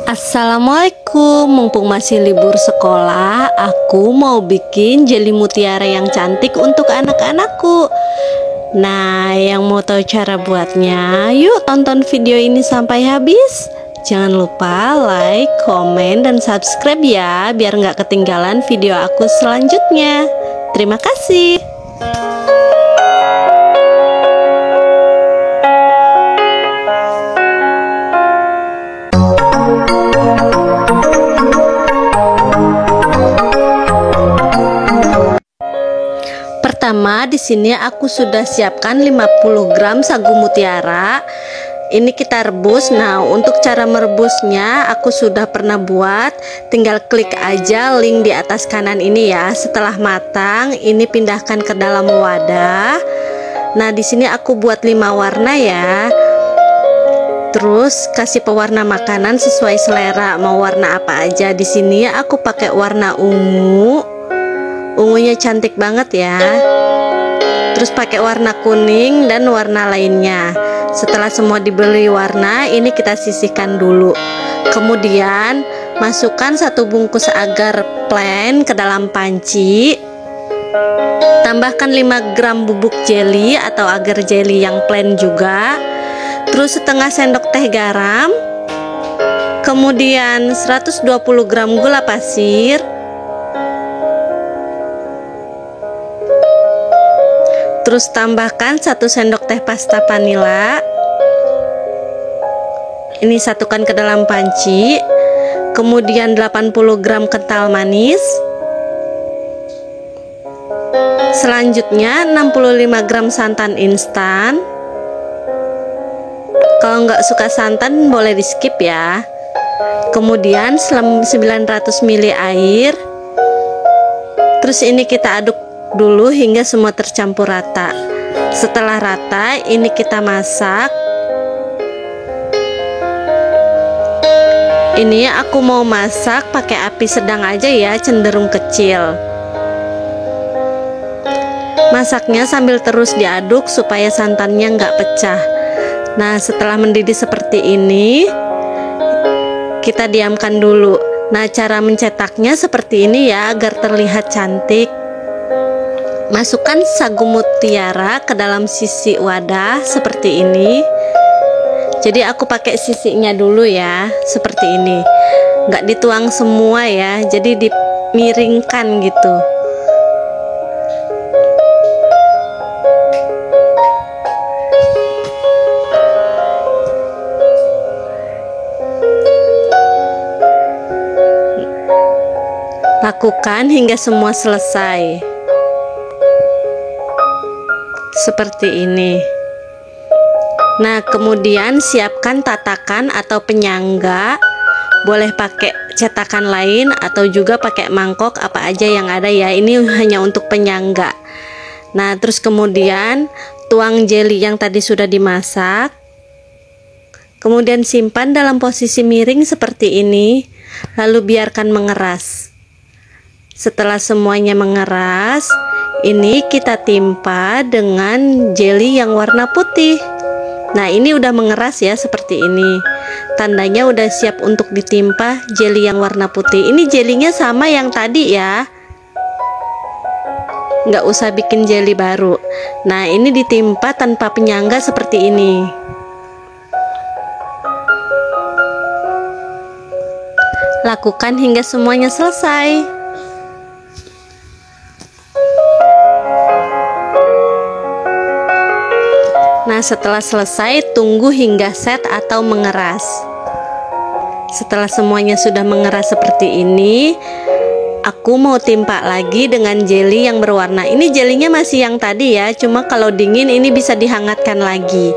Assalamualaikum, mumpung masih libur sekolah, aku mau bikin jeli mutiara yang cantik untuk anak-anakku. Nah, yang mau tahu cara buatnya, yuk tonton video ini sampai habis. Jangan lupa like, komen, dan subscribe ya, biar nggak ketinggalan video aku selanjutnya. Terima kasih. Pertama, di sini aku sudah siapkan 50 gram sagu mutiara. Ini kita rebus. Nah, untuk cara merebusnya aku sudah pernah buat. Tinggal klik aja link di atas kanan ini ya. Setelah matang, ini pindahkan ke dalam wadah. Nah, di sini aku buat 5 warna ya. Terus kasih pewarna makanan sesuai selera, mau warna apa aja. Di sini aku pakai warna ungu. Ungunya cantik banget ya. Terus pakai warna kuning dan warna lainnya. Setelah semua dibeli warna, ini kita sisihkan dulu. Kemudian masukkan 1 bungkus agar plain ke dalam panci. Tambahkan 5 gram bubuk jeli atau agar jeli yang plain juga. Terus setengah sendok teh garam. Kemudian 120 gram gula pasir. Terus tambahkan 1 sendok teh pasta vanila. Ini satukan ke dalam panci. Kemudian 80 gram kental manis. Selanjutnya 65 gram santan instan. Kalau nggak suka santan boleh di skip ya. Kemudian 900 ml air. Terus ini kita aduk dulu hingga semua tercampur rata. Setelah rata, ini kita masak. Ini aku mau masak pakai api sedang aja ya, cenderung kecil. Masaknya sambil terus diaduk supaya santannya nggak pecah. Nah, setelah mendidih seperti ini, kita diamkan dulu. Nah, cara mencetaknya seperti ini ya, agar terlihat cantik. Masukkan sagu mutiara ke dalam sisi wadah seperti ini. Jadi aku pakai sisinya dulu ya, seperti ini. Nggak dituang semua ya, jadi dimiringkan gitu. Lakukan hingga semua selesai. Seperti ini. Nah, kemudian siapkan tatakan atau penyangga. Boleh pakai cetakan lain atau juga pakai mangkok, apa aja yang ada ya. Ini hanya untuk penyangga. Nah, terus kemudian tuang jeli yang tadi sudah dimasak. Kemudian simpan dalam posisi miring seperti ini. Lalu biarkan mengeras. Setelah semuanya mengeras, ini kita timpa dengan jeli yang warna putih. Nah, ini udah mengeras ya, seperti ini. Tandanya udah siap untuk ditimpa jeli yang warna putih. Ini jelinya sama yang tadi ya. Nggak usah bikin jeli baru. Nah, ini ditimpa tanpa penyangga seperti ini. Lakukan hingga semuanya selesai. Nah, setelah selesai, tunggu hingga set atau mengeras. Setelah semuanya sudah mengeras seperti ini, aku mau timpa lagi dengan jeli yang berwarna. Ini jelinya masih yang tadi ya, cuma kalau dingin ini bisa dihangatkan lagi.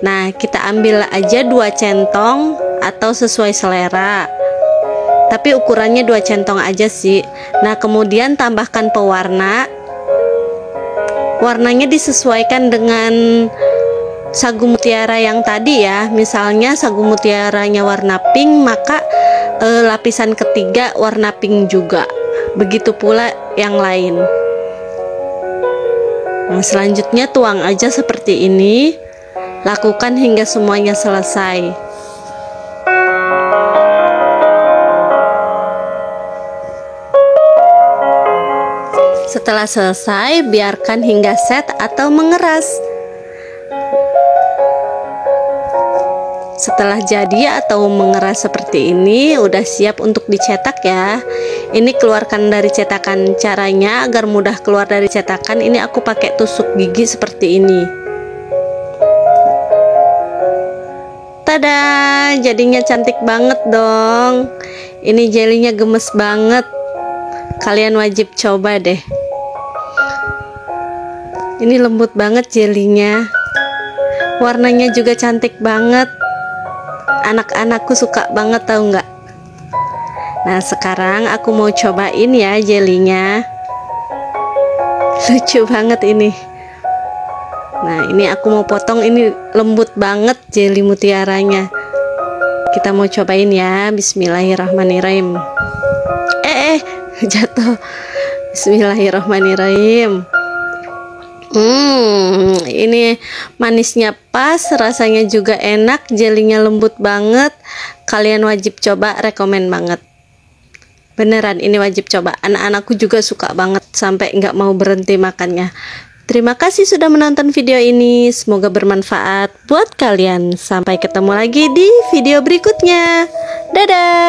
Nah, kita ambil aja 2 centong atau sesuai selera. Tapi ukurannya 2 centong aja sih. Nah, kemudian tambahkan pewarna. Warnanya disesuaikan dengan sagu mutiara yang tadi ya. Misalnya sagu mutiaranya warna pink, maka lapisan ketiga warna pink juga. Begitu pula yang lain. Nah, selanjutnya tuang aja seperti ini. Lakukan hingga semuanya selesai. Setelah selesai, biarkan hingga set atau mengeras. Setelah jadi atau mengeras seperti ini, udah siap untuk dicetak ya. Ini keluarkan dari cetakan. Caranya agar mudah keluar dari cetakan, ini aku pakai tusuk gigi seperti ini. Tada, jadinya cantik banget dong. Ini jelinya gemes banget. Kalian wajib coba deh. Ini lembut banget jelinya. Warnanya juga cantik banget. Anak-anakku suka banget, tahu nggak? Nah, sekarang aku mau cobain ya jelinya. Lucu banget ini. Nah, ini aku mau potong, ini lembut banget jeli mutiaranya. Kita mau cobain ya. Bismillahirrahmanirrahim. Jatuh. Bismillahirrahmanirrahim. Ini manisnya pas, rasanya juga enak, jelinya lembut banget. Kalian wajib coba, rekomen banget. Beneran, ini wajib coba. Anak-anakku juga suka banget, sampai nggak mau berhenti makannya. Terima kasih sudah menonton video ini. Semoga bermanfaat buat kalian. Sampai ketemu lagi di video berikutnya. Dadah.